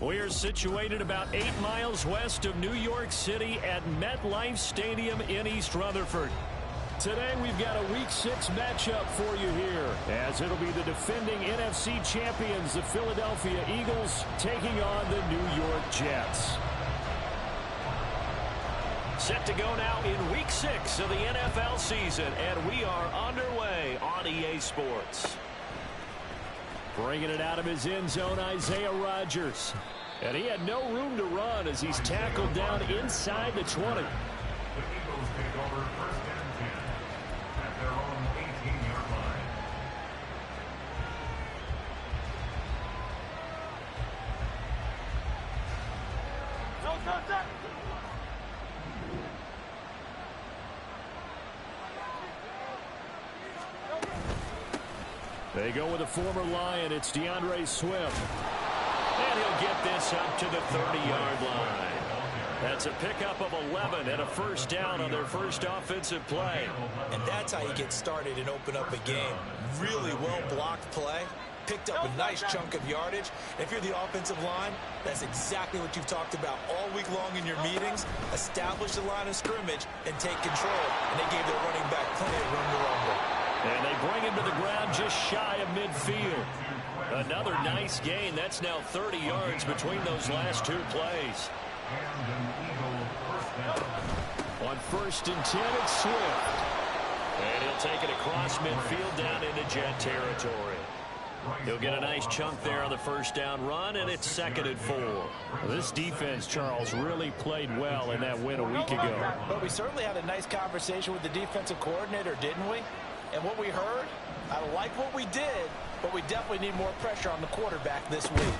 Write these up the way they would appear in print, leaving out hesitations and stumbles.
We are situated about 8 miles west of New York City at MetLife Stadium in East Rutherford. Today we've got a Week 6 matchup for you here, as it'll be the defending NFC champions, the Philadelphia Eagles, taking on the New York Jets. Set to go now in Week 6 of the NFL season, and we are underway on EA Sports. Bringing it out of his end zone, Isaiah Rodgers. And he had no room to run as he's tackled down inside the 20. The Eagles take over first and 10 at their own 18-yard line. They go with a former Lion. It's DeAndre Swift. And he'll get this up to the 30-yard line. That's a pickup of 11 and a first down on their first offensive play. And that's how you get started and open up a game. Really well-blocked play. Picked up a nice chunk of yardage. If you're the offensive line, that's exactly what you've talked about all week long in your meetings. Establish the line of scrimmage and take control. And they gave their running back plenty of room to rumble. And they bring him to the ground just shy of midfield. Another nice gain. That's now 30 yards between those last two plays. On first and 10, it's Swift. And he'll take it across midfield down into Jet territory. He'll get a nice chunk there on the first down run, and it's 2nd and 4. This defense, Charles, really played well in that win a week ago. But we certainly had a nice conversation with the defensive coordinator, didn't we? And what we heard, I like what we did, but we definitely need more pressure on the quarterback this week.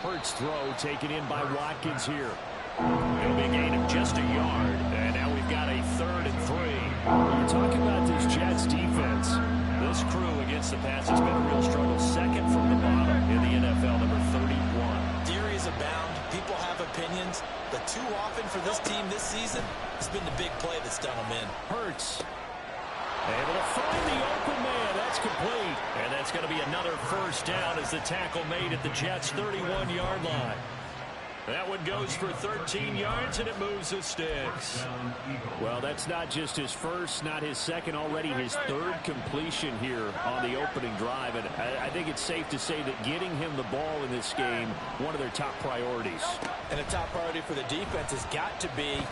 Hurts throw taken in by Watkins here. It'll be a gain of just a yard, and now we've got a 3rd and 3. You're talking about this Jets defense. This crew against the pass has been a real struggle. 2nd from the bottom in the NFL, number 31. Theories abound. People have opinions. But too often for this team this season, it's been the big play that's done them in. Hurts. Able to find the open man. That's complete. And that's going to be another first down as the tackle made at the Jets' 31-yard line. That one goes for 13 yards, and it moves the sticks. Well, that's not just his first, not his second, already his 3rd completion here on the opening drive. And I think it's safe to say that getting him the ball in this game, one of their top priorities. And a top priority for the defense has got to be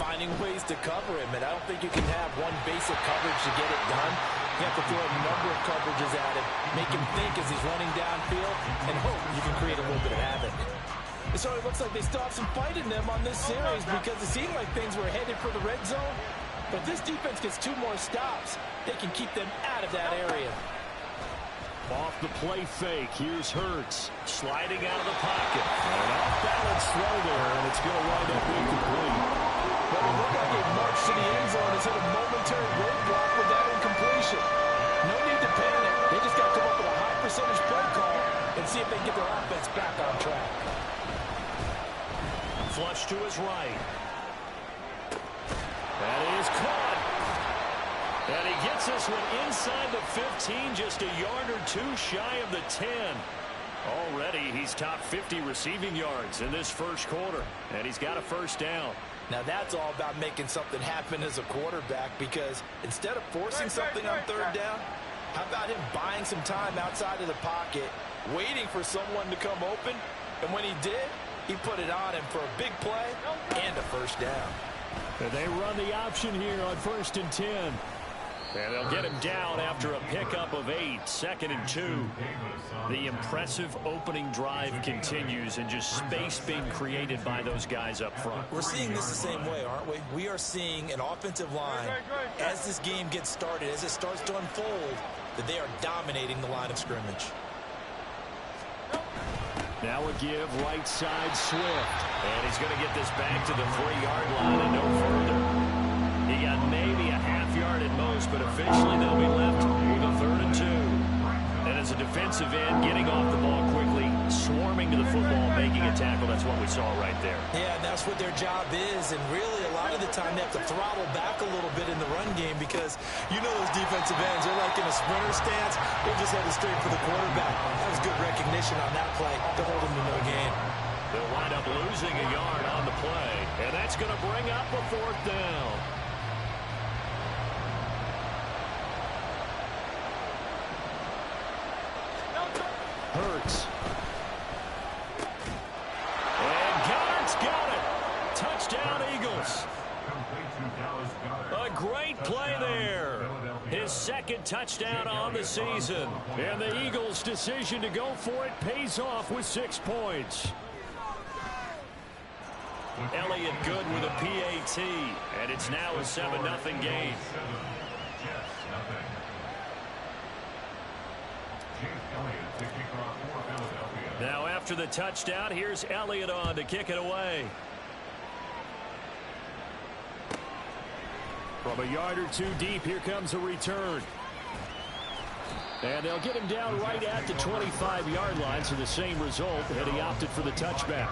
finding ways to cover him. And I don't think you can have one basic coverage to get it done. You have to throw a number of coverages at him, make him think as he's running downfield, and hope you can create a little bit of havoc. It sort of looks like they still have some fight in them on this series because it seemed like things were headed for the red zone. But if this defense gets 2 more stops, they can keep them out of that area. Off the play fake, here's Hurts. Sliding out of the pocket. An off-balance throw there, and it's going to wind up incomplete. But it looked like a march to the end zone has hit a momentary roadblock with that incompletion. No need to panic. They just got to come up with a high percentage play call and see if they can get their offense back on track. Flush to his right. That is caught. And he gets this one inside the 15, just a yard or 2 shy of the 10. Already, he's top 50 receiving yards in this first quarter, and he's got a first down. Now that's all about making something happen as a quarterback, because instead of forcing something on 3rd down, how about him buying some time outside of the pocket, waiting for someone to come open, and when he did, he put it on him for a big play and a first down. And they run the option here on first and 10. And they'll get him down after a pickup of 8, 2nd and 2. The impressive opening drive continues, and just space being created by those guys up front. We're seeing this the same way, aren't we? We are seeing an offensive line, as this game gets started, as it starts to unfold, that they are dominating the line of scrimmage. Now a give, right side Swift. And he's going to get this back to the 3-yard line and no further. He got maybe a half yard at most, but officially they'll be left with a 3rd and 2. And as a defensive end, getting off the ball quickly, swarming to the football, making a tackle. That's what we saw right there. Yeah, and that's what their job is. And really, a lot of the time, they have to throttle back a little bit in the run game because you know those defensive ends, they're like in a sprinter stance. They're just headed straight for the quarterback. That was good recognition on that play to hold him to no gain. They'll wind up losing a yard on the play, and that's going to bring up a 4th down. Hurts. And Goddard's got it. Touchdown, Eagles. A great play there. His 2nd touchdown on the season. And the Eagles' decision to go for it pays off with 6 points. Elliott good with a PAT. And it's now a 7-0 game. Now after the touchdown, here's Elliott on to kick it away. From a yard or 2 deep, here comes a return. And they'll get him down right at the 25-yard line, so the same result, and he opted for the touchback.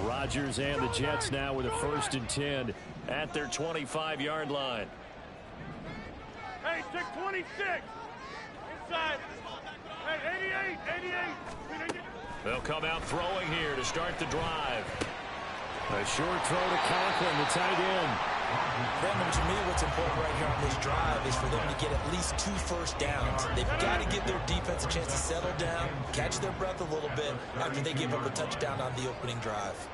Rodgers and the Jets now with a 1st and 10 at their 25-yard line. Hey, 626. Inside. Hey, 88. They'll come out throwing here to start the drive. A short throw to Conklin, the tight end. Brandon, to me, what's important right here on this drive is for them to get at least 2 first downs. They've got to give their defense a chance to settle down, catch their breath a little bit after they give up a touchdown on the opening drive.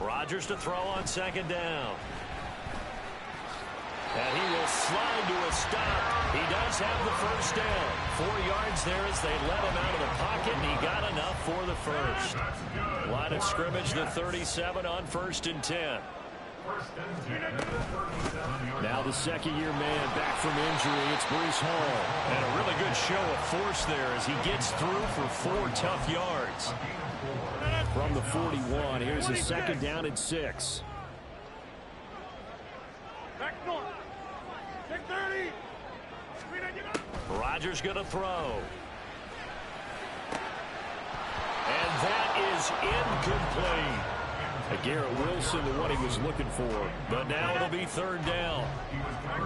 Rodgers to throw on 2nd down. And he will slide to a stop. He does have the 1st down. 4 yards there as they let him out of the pocket, and he got enough for the 1st. Line of scrimmage, the 37 on 1st and 10. Now the 2nd-year man back from injury. It's Breece Hall. And a really good show of force there as he gets through for 4 tough yards. From the 41, here's a 2nd down and 6. Rodgers going to throw. And that is incomplete. Garrett Wilson, the one he was looking for. But now it'll be 3rd down.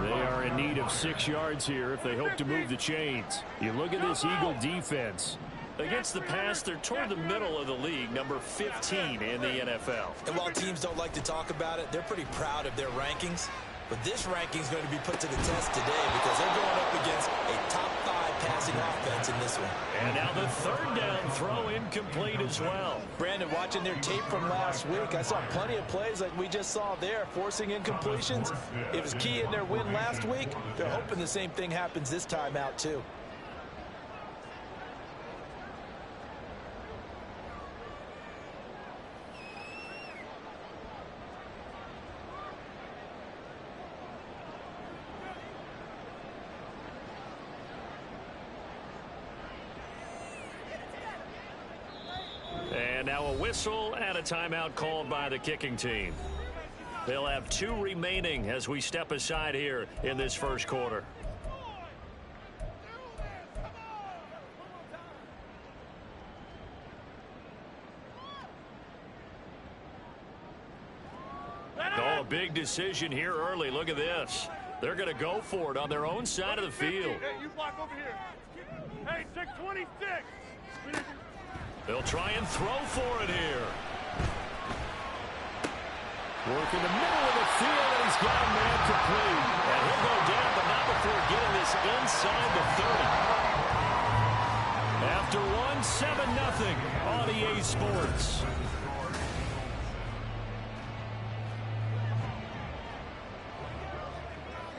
They are in need of 6 yards here if they hope to move the chains. You look at this Eagle defense. Against the pass, they're toward the middle of the league, number 15 in the NFL. And while teams don't like to talk about it, they're pretty proud of their rankings. But this ranking is going to be put to the test today because they're going up against a top 5 passing offense in this one. And now the 3rd down throw incomplete as well. Brandon, watching their tape from last week, I saw plenty of plays like we just saw there, forcing incompletions. It was key in their win last week. They're hoping the same thing happens this time out, too. And now a whistle and a timeout called by the kicking team. They'll have 2 remaining as we step aside here in this 1st quarter. Oh, a big decision here early. Look at this. They're going to go for it on their own side of the field. Hey, you block over here. Hey, 626. They'll try and throw for it here. Work in the middle of the field, and he's got a man complete. And he'll go down, but not before getting this inside the 30. After one, 7-0 on EA Sports.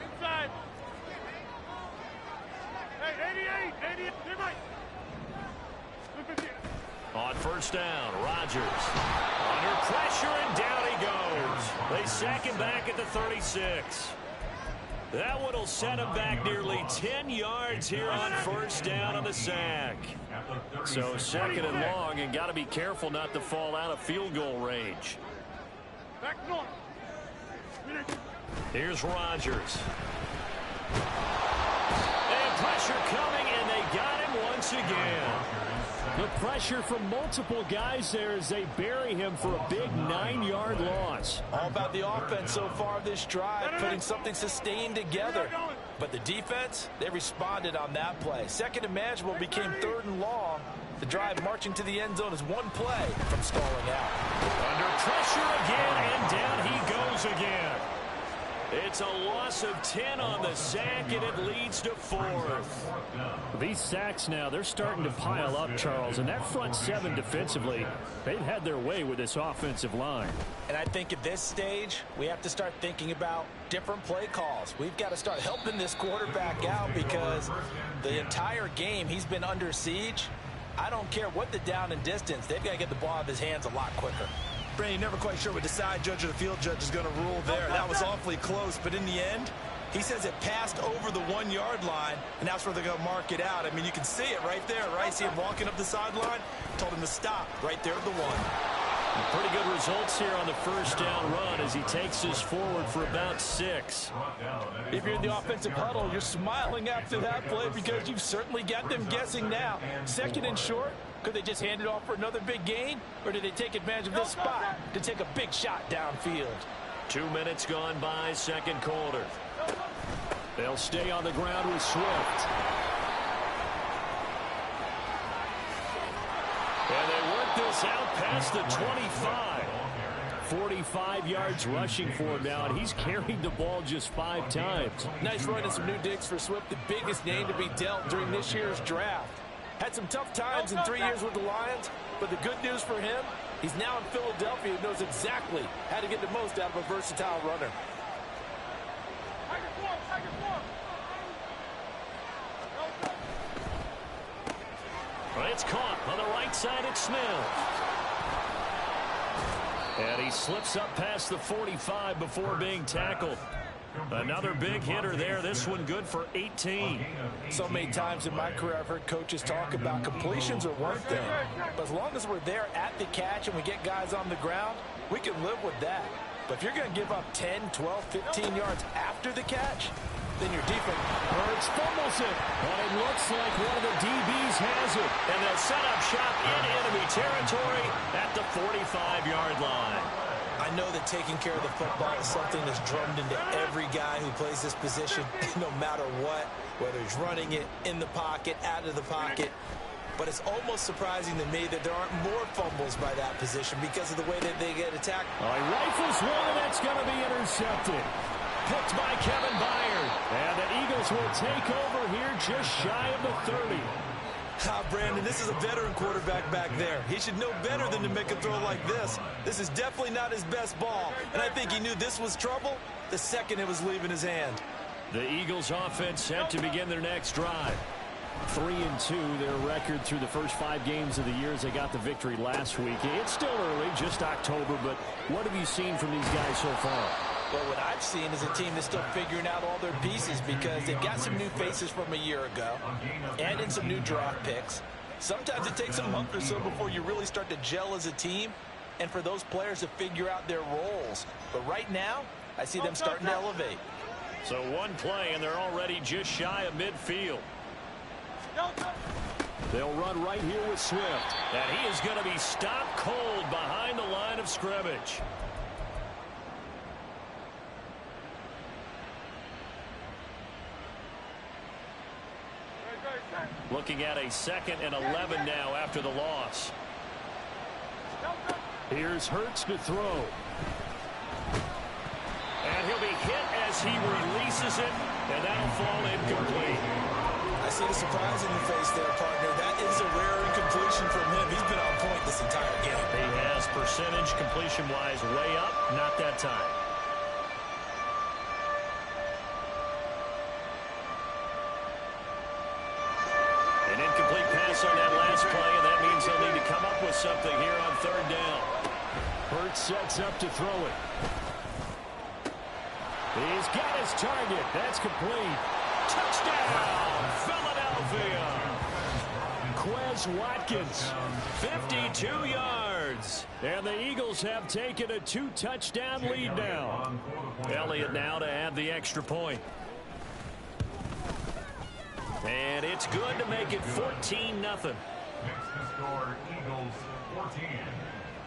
Inside. Hey, 88. On 1st down, Rodgers under pressure, and down he goes. They sack him back at the 36. That one will set him back nearly 10 yards here on 1st down on the sack. So 2nd and long, and got to be careful not to fall out of field goal range. Back north. Here's Rodgers. And pressure coming, and they got him once again. The pressure from multiple guys there as they bury him for a big 9-yard loss. All about the offense so far this drive, putting something sustained together. But the defense, they responded on that play. Second and manageable became third and long. The drive marching to the end zone is one play from stalling out. Under pressure again, and down he goes again. It's a loss of 10 on the sack, and it leads to 4th. These sacks now, they're starting to pile up, Charles. And that front seven defensively, they've had their way with this offensive line. And I think at this stage, we have to start thinking about different play calls. We've got to start helping this quarterback out because the entire game he's been under siege. I don't care what the down and distance. They've got to get the ball out of his hands a lot quicker. Brandon, never quite sure what the side judge or the field judge is going to rule there. That was awfully close, but in the end, he says it passed over the 1-yard line, and that's where they're going to mark it out. I mean, you can see it right there, right? See him walking up the sideline? Told him to stop right there at the 1. Pretty good results here on the first down run as he takes us forward for about 6. If you're in the offensive huddle, you're smiling after that play because you've certainly got them guessing now. Second and short, could they just hand it off for another big gain? Or did they take advantage of this spot to take a big shot downfield? 2 minutes gone by, second quarter. They'll stay on the ground with Swift. And they work this out past the 25. 45 yards rushing for him now, and he's carried the ball just 5 times. Nice run and some new digs for Swift, the biggest name to be dealt during this year's draft. Had some tough times in 3 years with the Lions, but the good news for him, he's now in Philadelphia and knows exactly how to get the most out of a versatile runner. It's caught on the right side. It's Smith. And he slips up past the 45 before being tackled. Another big hitter there. This one good for 18. So many times in my career, I've heard coaches talk about completions are one thing. But as long as we're there at the catch and we get guys on the ground, we can live with that. But if you're going to give up 10, 12, 15 yards after the catch, then your defense. Hurts fumbles it. And it looks like one of the DBs has it. And they'll set up shop in enemy territory at the 45-yard line. I know that taking care of the football is something that's drummed into every guy who plays this position, no matter what, whether he's running it, in the pocket, out of the pocket. But it's almost surprising to me that there aren't more fumbles by that position because of the way that they get attacked. Oh, he rifles one, and that's going to be intercepted. Picked by Kevin Byard. And the Eagles will take over here just shy of the 30. Brandon, this is a veteran quarterback back there. He should know better than to make a throw like this. This is definitely not his best ball. And I think he knew this was trouble the second it was leaving his hand. The Eagles offense set to begin their next drive. 3-2, their record through the first 5 games of the year as they got the victory last week. It's still early, just October, but what have you seen from these guys so far? Well, what I've seen is a team that's still figuring out all their pieces because they've got some new faces from a year ago and in some new draft picks. Sometimes it takes a month or so before you really start to gel as a team and for those players to figure out their roles. But right now, I see them starting to elevate. So one play, and they're already just shy of midfield. They'll run right here with Swift. And he is going to be stopped cold behind the line of scrimmage. Looking at a 2nd and 11 now after the loss. Here's Hurts to throw. And he'll be hit as he releases it, and that'll fall incomplete. I see the surprise in your face there, partner. That is a rare incompletion from him. He's been on point this entire game. He has percentage completion-wise way up, not that time. An incomplete pass on that last play, and that means they'll need to come up with something here on 3rd down. Hurts sets up to throw it. He's got his target. That's complete. Touchdown, Philadelphia. Quez Watkins, 52 yards. And the Eagles have taken a 2-touchdown lead now. Elliott now to add the extra point. And it's good to make it 14-0. Next to score, Eagles 14,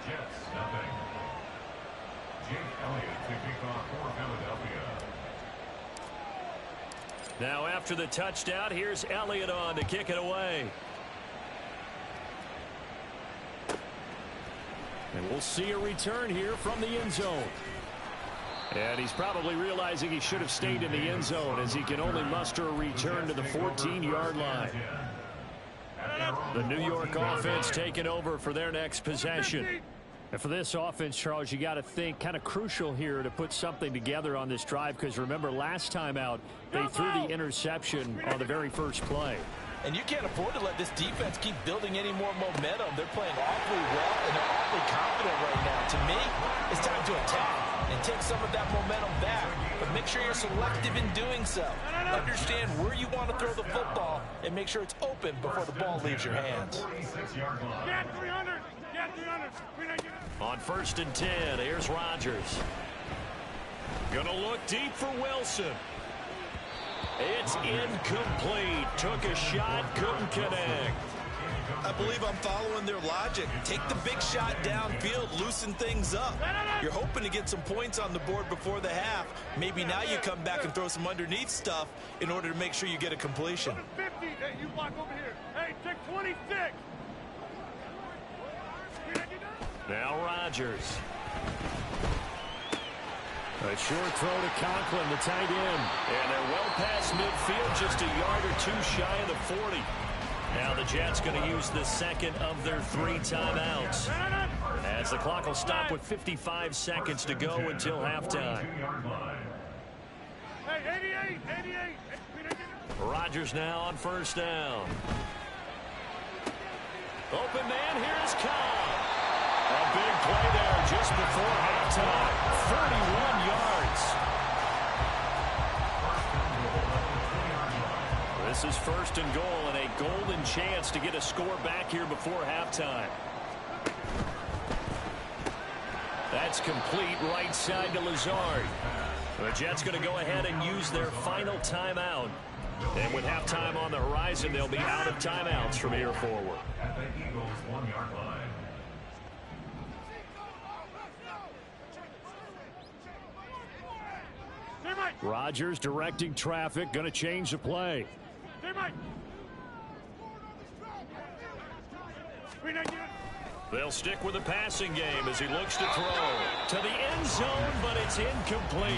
Jets 0. Jake Elliott to kick off for Philadelphia. Now after the touchdown, here's Elliott on to kick it away. And we'll see a return here from the end zone. And he's probably realizing he should have stayed in the end zone as he can only muster a return to the 14-yard line. The New York offense taking over for their next possession. And for this offense, Charles, you got to think kind of crucial here to put something together on this drive, because remember last time out they threw the interception on the very first play. And you can't afford to let this defense keep building any more momentum. They're playing awfully well, and they're awfully confident right now. To me, it's time to attack and take some of that momentum back. But make sure you're selective in doing so. Understand where you want to throw the football and make sure it's open before the ball leaves your hands. Get 300! Get 300! On 1st and 10, here's Rodgers. Gonna look deep for Wilson. It's incomplete. Took a shot, couldn't connect. I believe I'm following their logic. Take the big shot downfield, loosen things up. You're hoping to get some points on the board before the half. Maybe now you come back and throw some underneath stuff in order to make sure you get a completion. 50. Hey, you block over here. Hey, take 26. Now Rodgers. A short throw to Conklin, the tight end. And they're well past midfield, just a yard or two shy of the 40. Now the Jets going to use the second of their 3 timeouts, as the clock will stop with 55 seconds to go until halftime. Hey, 88. Rodgers now on 1st down. Open man, here's Cobb. A big play there just before halftime. 41 yards. This is 1st and goal and a golden chance to get a score back here before halftime. That's complete right side to Lazard. The Jets going to go ahead and use their final timeout. And with halftime on the horizon, they'll be out of timeouts from here forward. At the Eagles' 1-yard line. Rodgers directing traffic, going to change the play. They'll stick with the passing game as he looks to throw to the end zone, but it's incomplete.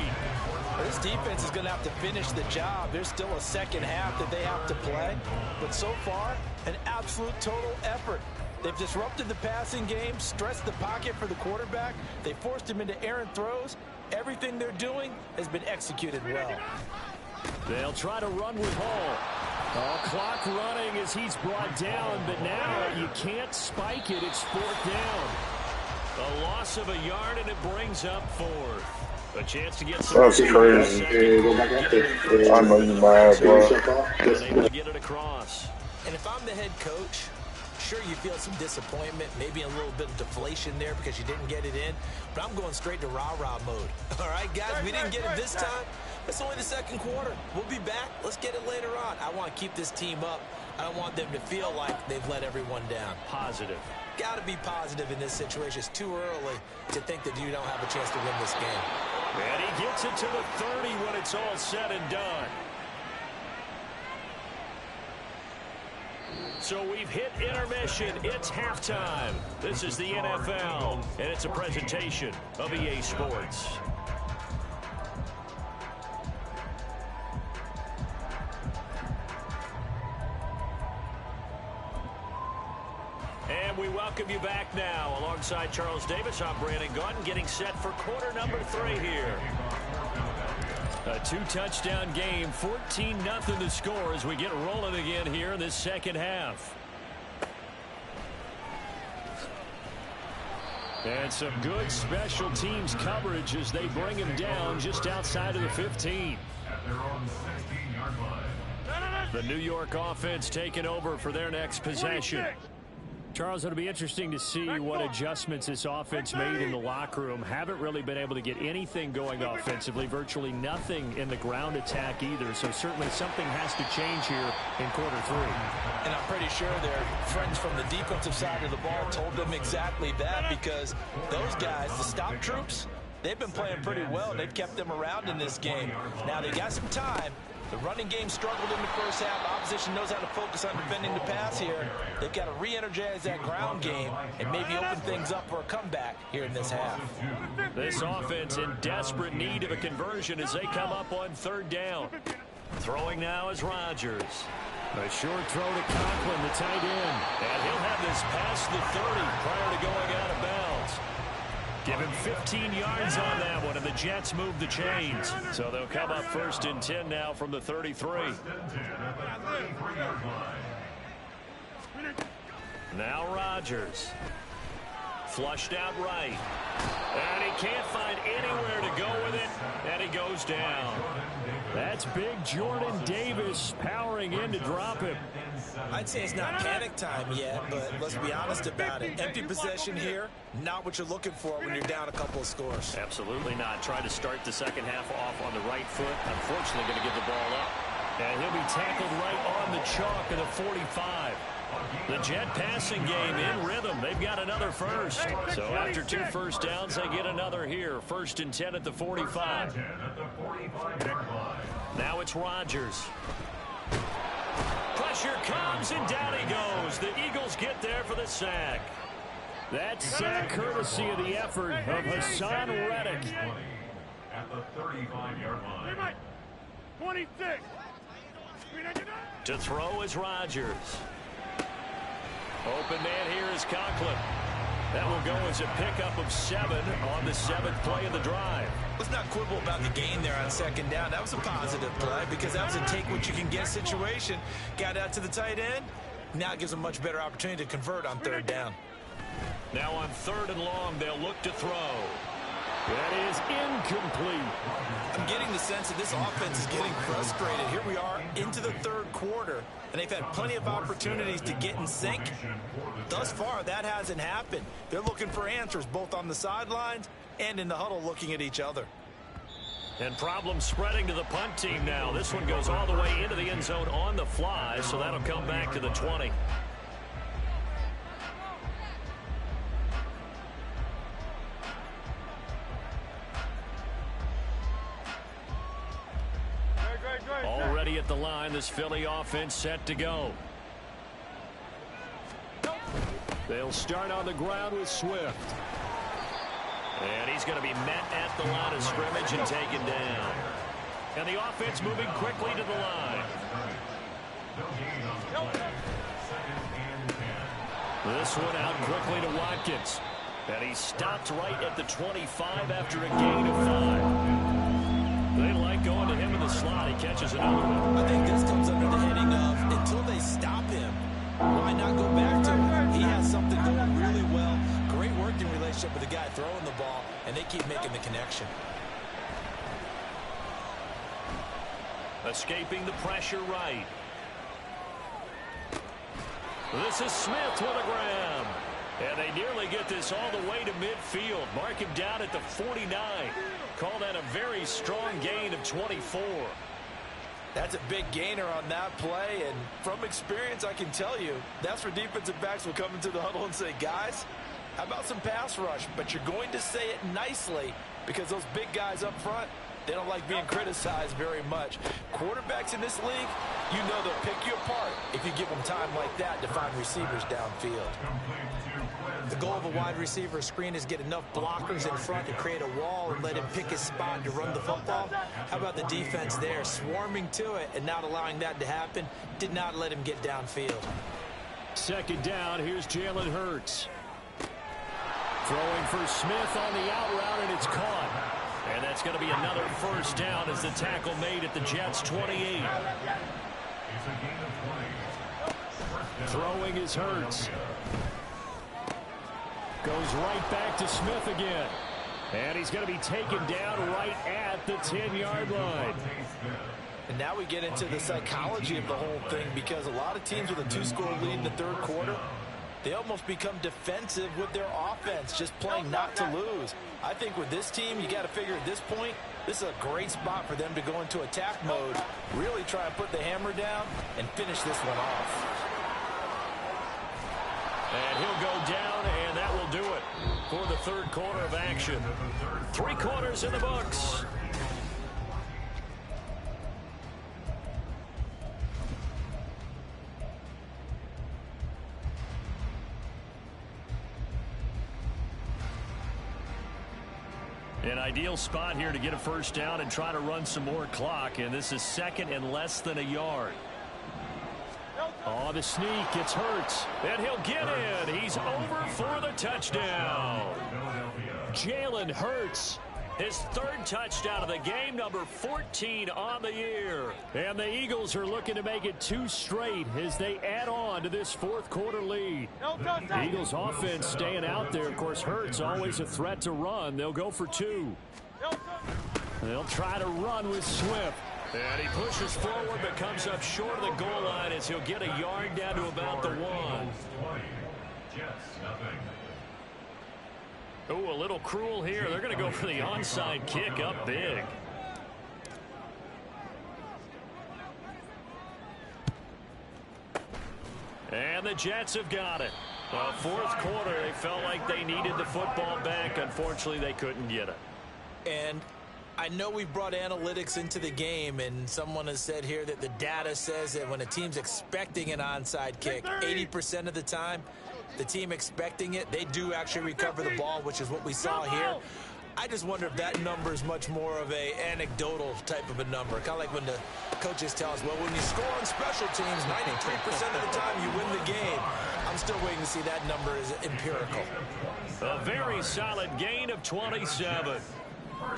This defense is going to have to finish the job. There's still a second half that they have to play. But so far, an absolute total effort. They've disrupted the passing game, stressed the pocket for the quarterback. They forced him into errant throws. Everything they're doing has been executed well. They'll try to run with Hall. Clock running as he's brought down, but now you can't spike it. It's 4th down. A loss of a yard, and it brings up 4th. A chance to get some. That's crazy. I know you mad, bro. Able to get it across. And if I'm the head coach, sure you feel some disappointment, maybe a little bit of deflation there because you didn't get it in, but I'm going straight to rah-rah mode. All right, guys, we didn't get it this time. It's only the 2nd quarter. We'll be back. Let's get it later on. I want to keep this team up. I don't want them to feel like they've let everyone down. Positive. Got to be positive in this situation. It's too early to think that you don't have a chance to win this game. And he gets it to the 30 when it's all said and done. So we've hit intermission. It's halftime. This is the NFL, and it's a presentation of EA Sports. And we welcome you back now. Alongside Charles Davis, I'm Brandon Gaudin, getting set for quarter number 3 here. A 2-touchdown game, 14-0 to score as we get rolling again here in this second half. And some good special teams coverage as they bring him down just outside of the 15. At their own 16-yard line. The New York offense taking over for their next possession. Charles, it'll be interesting to see what adjustments this offense made in the locker room. Haven't really been able to get anything going offensively, virtually nothing in the ground attack either. So certainly something has to change here in quarter 3. And I'm pretty sure their friends from the defensive side of the ball told them exactly that, because those guys, the stop troops, they've been playing pretty well. They've kept them around in this game. Now they got some time, The running game struggled in the first half. Opposition knows how to focus on defending the pass here. They've got to re-energize that ground game and maybe open things up for a comeback here in this half. This offense in desperate need of a conversion as they come up on third down. Throwing now is Rodgers. A short throw to Conklin, the tight end. And he'll have this past the 30 prior to going out of bounds. Give him 15 yards on that one, and the Jets move the chains. So they'll come up 1st and 10 now from the 33. Now Rodgers. Flushed out right. And he can't find anywhere to go with it, and he goes down. That's big Jordan Davis powering in to drop him. I'd say it's not panic time yet, but let's be honest about it. Empty possession here, not what you're looking for when you're down a couple of scores. Absolutely not. Try to start the second half off on the right foot. Unfortunately, going to give the ball up. And he'll be tackled right on the chalk at the 45. The Jet passing game in rhythm. They've got another first. So after 2 first downs, they get another here. 1st and 10 at the 45. Now it's Rodgers. Pressure comes, and down he goes. The Eagles get there for the sack. That sack courtesy of the effort of Hassan Reddick. At the 35-yard line. 26. To throw is Rodgers. Open man here is Conklin. That will go as a pickup of 7 on the 7th play of the drive. Let's not quibble about the gain there on 2nd down. That was a positive play because that was a take-what-you-can-get situation. Got out to the tight end. Now it gives them a much better opportunity to convert on 3rd down. Now on 3rd and long, they'll look to throw. That is incomplete. I'm getting the sense that this offense is getting frustrated. Here we are into the 3rd quarter, and they've had plenty of opportunities to get in sync. Thus far, that hasn't happened. They're looking for answers both on the sidelines and in the huddle looking at each other. And problems spreading to the punt team now. This one goes all the way into the end zone on the fly, so that'll come back to the 20. Already at the line, this Philly offense set to go. They'll start on the ground with Swift. And he's going to be met at the line of scrimmage and taken down. And the offense moving quickly to the line. This one out quickly to Watkins. And he stopped right at the 25 after a gain of 5. They like going to him in the slot. He catches another one. I think this comes under the heading of until they stop him, why not go back to him? He has something going really well. Great working relationship with the guy throwing the ball, and they keep making the connection. Escaping the pressure right. This is Smith with a grab. And they nearly get this all the way to midfield. Mark him down at the 49. Call that a very strong gain of 24. That's a big gainer on that play, and from experience, I can tell you, that's where defensive backs will come into the huddle and say, guys, how about some pass rush? But you're going to say it nicely because those big guys up front, they don't like being criticized very much. Quarterbacks in this league, you know they'll pick you apart if you give them time like that to find receivers downfield. The goal of a wide receiver screen is get enough blockers in front to create a wall and let him pick his spot to run the football. How about the defense there, swarming to it and not allowing that to happen? Did not let him get downfield. 2nd down, here's Jalen Hurts. Throwing for Smith on the out route, and it's caught. And that's going to be another first down as the tackle made at the Jets' 28. Throwing is Hurts. Goes right back to Smith again. And he's going to be taken down right at the 10-yard line. And now we get into the psychology of the whole thing because a lot of teams with a 2-score lead in the 3rd quarter, they almost become defensive with their offense, just playing not to lose. I think with this team, you got to figure at this point, this is a great spot for them to go into attack mode, really try and put the hammer down and finish this one off. And he'll go down, and that will do it for the 3rd quarter of action. 3 quarters in the books. ideal spot here to get a first down and try to run some more clock, and this is second and less than a yard. Oh, the sneak, it's Hurts, and he'll get in. He's over for the touchdown. Jalen Hurts, his third touchdown of the game, number 14 on the year. And the Eagles are looking to make it 2 straight as they add on to this fourth quarter lead. The Eagles offense staying out there. Of course, Hurts always a threat to run. They'll go for 2. They'll try to run with Swift. And he pushes forward but comes up short of the goal line as he'll get a yard down to about the 1. Oh, a little cruel here. They're going to go for the onside kick up big. And the Jets have got it. Fourth quarter, they felt like they needed the football back. Unfortunately, they couldn't get it. And I know we've brought analytics into the game, and someone has said here that the data says that when a team's expecting an onside kick, 80% of the time, the team expecting it, they do actually recover the ball, which is what we saw here. I just wonder if that number is much more of a anecdotal type of a number. Kind of like when the coaches tell us, well, when you score on special teams, 93% of the time you win the game. I'm still waiting to see that number is empirical. A very solid gain of 27.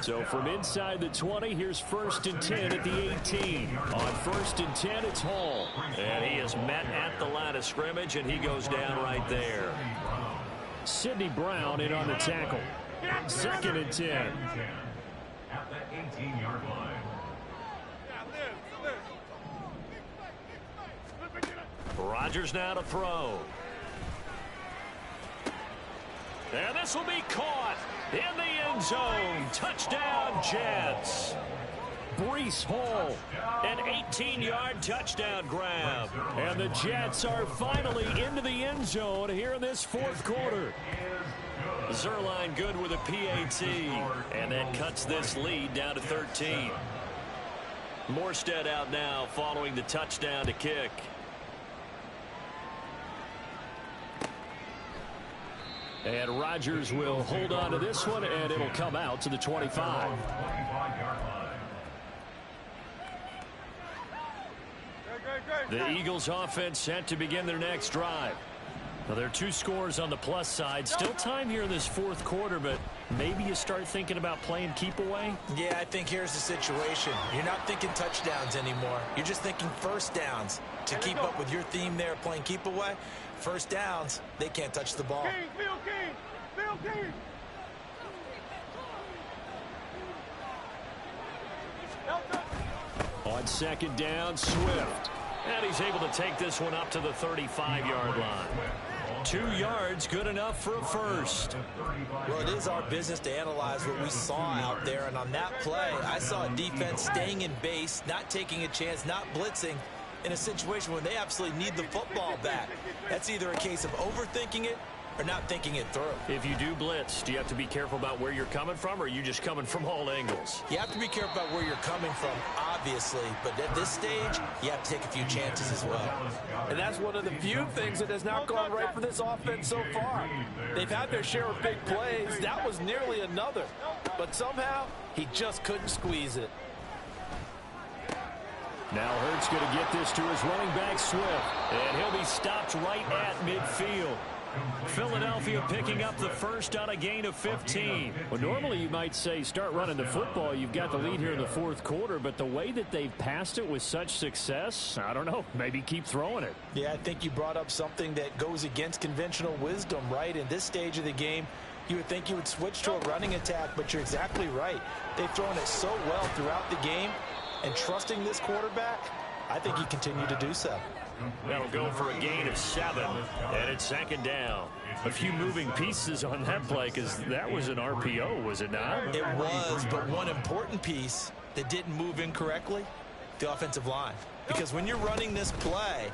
So from inside the 20, here's 1st and 10 at the 18. On 1st and 10, it's Hall. And he is met at the line of scrimmage, and he goes down right there. Sidney Brown in on the tackle. 2nd and 10. At the 18-yard line. Rodgers now to throw. And this will be caught in the end zone. Touchdown, Jets. Breece Hall, an 18-yard touchdown grab. And the Jets are finally into the end zone here in this fourth quarter. Zerline good with a PAT, and that cuts this lead down to 13. Morstead out now following the touchdown to kick. And Rodgers will hold on to this one, and it'll come out to the 25. The Eagles offense set to begin their next drive. Now, there are 2 scores on the plus side. Still time here in this fourth quarter, but maybe you start thinking about playing keep away? Yeah, I think here's the situation. You're not thinking touchdowns anymore. You're just thinking first downs. To keep up with your theme there, playing keep away, first downs, they can't touch the ball. On 2nd down, Swift. And he's able to take this one up to the 35-yard line. 2 yards, good enough for a first. Well, it is our business to analyze what we saw out there. And on that play, I saw a defense staying in base, not taking a chance, not blitzing in a situation where they absolutely need the football back. That's either a case of overthinking it or not thinking it through. If you do blitz, do you have to be careful about where you're coming from, or are you just coming from all angles? You have to be careful about where you're coming from, obviously, but at this stage, you have to take a few chances as well. And that's one of the few things that has not gone right for this offense so far. They've had their share of big plays. That was nearly another. But somehow, he just couldn't squeeze it. Now Hurts going to get this to his running back, Swift. And he'll be stopped right at midfield. Philadelphia picking up the first on a gain of 15. Well, normally you might say start running the football. You've got the lead here in the fourth quarter, but the way that they've passed it with such success, I don't know, maybe keep throwing it. Yeah, I think you brought up something that goes against conventional wisdom, right? In this stage of the game, you would think you would switch to a running attack, but you're exactly right. They've thrown it so well throughout the game, and trusting this quarterback, I think you continue to do so. That'll go for a gain of 7, and it's 2nd down. A few moving pieces on that play, because that was an RPO, was it not? It was, but one important piece that didn't move incorrectly, the offensive line. Because when you're running this play,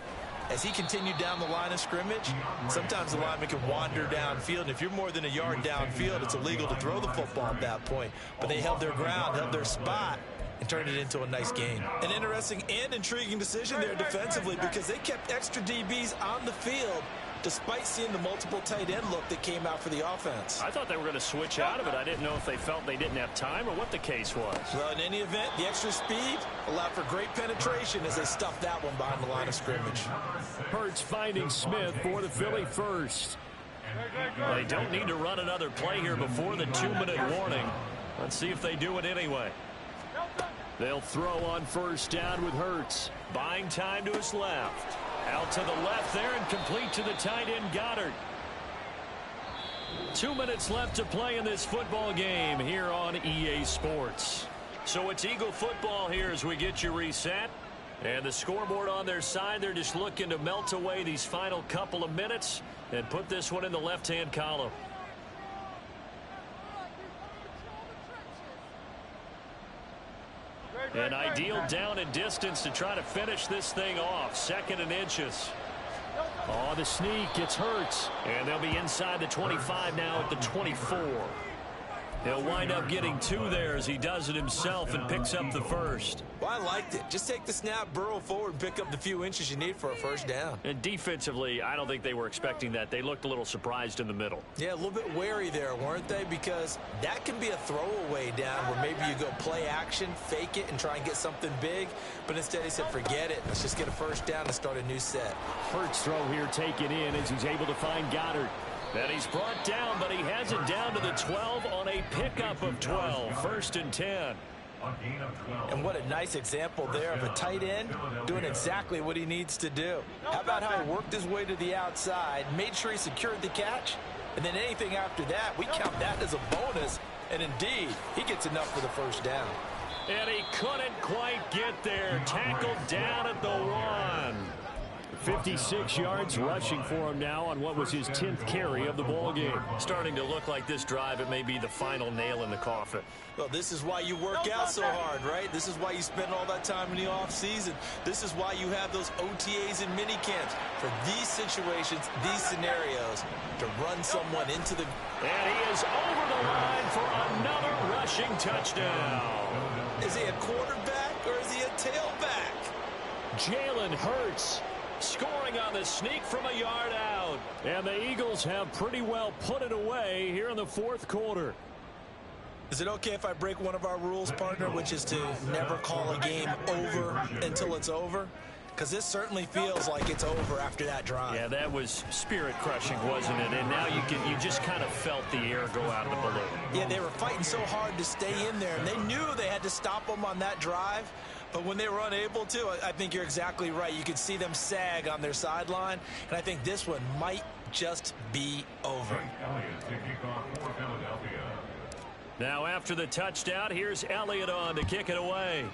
as he continued down the line of scrimmage, sometimes the lineman can wander downfield, and if you're more than a yard downfield, it's illegal to throw the football at that point. But they held their ground, held their spot, and turned it into a nice gain. An interesting and intriguing decision there defensively, because they kept extra DBs on the field despite seeing the multiple tight end look that came out for the offense. I thought they were going to switch out of it. I didn't know if they felt they didn't have time or what the case was. Well, in any event, the extra speed allowed for great penetration as they stuffed that one behind the line of scrimmage. Hurts finding Smith for the Philly first. They don't need to run another play here before the 2-minute warning. Let's see if they do it anyway. They'll throw on first down with Hurts. Buying time to his left. Out to the left there and complete to the tight end Goddard. 2 minutes left to play in this football game here on EA Sports. So it's Eagle football here as we get you reset. And the scoreboard on their side, they're just looking to melt away these final couple of minutes and put this one in the left-hand column. An ideal down and distance to try to finish this thing off. 2nd and inches. Oh, the sneak gets Hurts. And they'll be inside the 25 now at the 24. He'll wind up getting 2 there as he does it himself and picks up the first. Well, I liked it. Just take the snap, burrow forward, pick up the few inches you need for a first down. And defensively, I don't think they were expecting that. They looked a little surprised in the middle. Yeah, a little bit wary there, weren't they? Because that can be a throwaway down where maybe you go play action, fake it, and try and get something big. But instead he said, forget it. Let's just get a first down and start a new set. Hurts throw here taken in as he's able to find Goddard. And he's brought down, but he has it down to the 12 on a pickup of 12. 1st and 10. And what a nice example there of a tight end doing exactly what he needs to do. How about how he worked his way to the outside, made sure he secured the catch, and then anything after that, we count that as a bonus. And indeed, he gets enough for the first down. And he couldn't quite get there. Tackled down at the 1. 56 yards rushing for him now on what was his 10th carry of the ball game. Starting to look like this drive, it may be the final nail in the coffin. Well, this is why you work out so hard, right? This is why you spend all that time in the offseason. This is why you have those OTAs and mini camps for these situations, these scenarios, to run someone into the... And he is over the line for another rushing touchdown. Is he a quarterback or is he a tailback? Jalen Hurts scoring on the sneak from a yard out. And the Eagles have pretty well put it away here in the 4th quarter. Is it okay if I break one of our rules, partner, which is to never call a game over until it's over? Because this certainly feels like it's over after that drive. Yeah, that was spirit-crushing, wasn't it? And now you just kind of felt the air go out of the balloon. Yeah, they were fighting so hard to stay in there, and they knew they had to stop them on that drive. But when they were unable to, I think you're exactly right. You could see them sag on their sideline, and I think this one might just be over. Now after the touchdown, here's Elliott on to kick it away.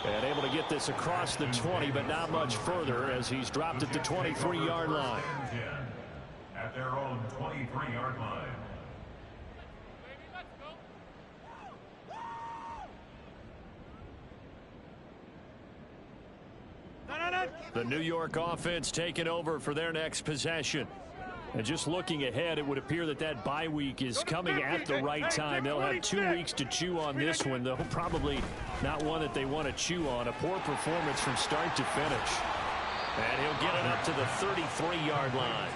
And able to get this across the 20, but not much further as he's dropped at the 23-yard line. At their own 23-yard line. The New York offense taking over for their next possession. And just looking ahead, it would appear that that bye week is coming at the right time. They'll have 2 weeks to chew on this one, though probably not one that they want to chew on. A poor performance from start to finish. And he'll get it up to the 33-yard line.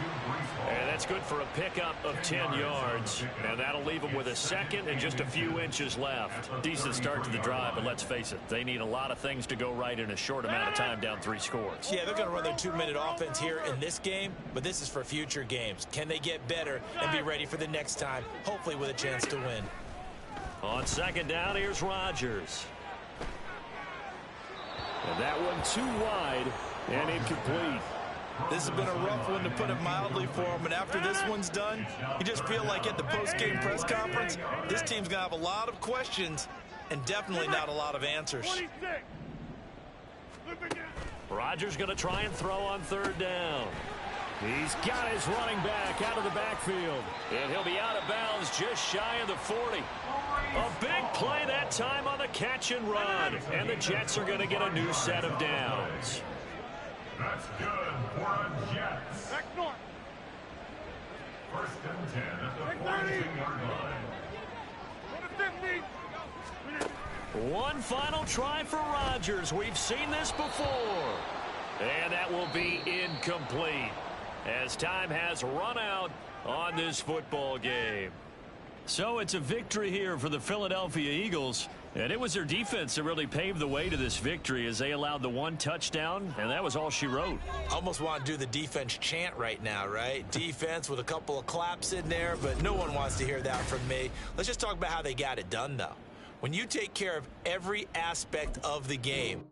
And that's good for a pickup of 10 yards. And that'll leave them with a second and just a few inches left. Decent start to the drive, but let's face it, they need a lot of things to go right in a short amount of time down 3 scores. Yeah, they're going to run their 2-minute offense here in this game, but this is for future games. Can they get better and be ready for the next time, hopefully with a chance to win? On 2nd down, here's Rodgers. And that one too wide and incomplete. This has been a rough one, to put it mildly, for him. And after this one's done, you just feel like at the post-game press conference, this team's going to have a lot of questions and definitely not a lot of answers. Rodgers going to try and throw on 3rd down. He's got his running back out of the backfield. And he'll be out of bounds just shy of the 40. A big play that time on the catch and run. And the Jets are going to get a new set of downs. That's good for a Jets. Back north. 1st and 10 at the 42-yard line. Go to 50. One final try for Rodgers. We've seen this before. And that will be incomplete as time has run out on this football game. So it's a victory here for the Philadelphia Eagles. And it was their defense that really paved the way to this victory as they allowed the one touchdown, and that was all she wrote. Almost want to do the defense chant right now, right? Defense with a couple of claps in there, but no one wants to hear that from me. Let's just talk about how they got it done, though. When you take care of every aspect of the game,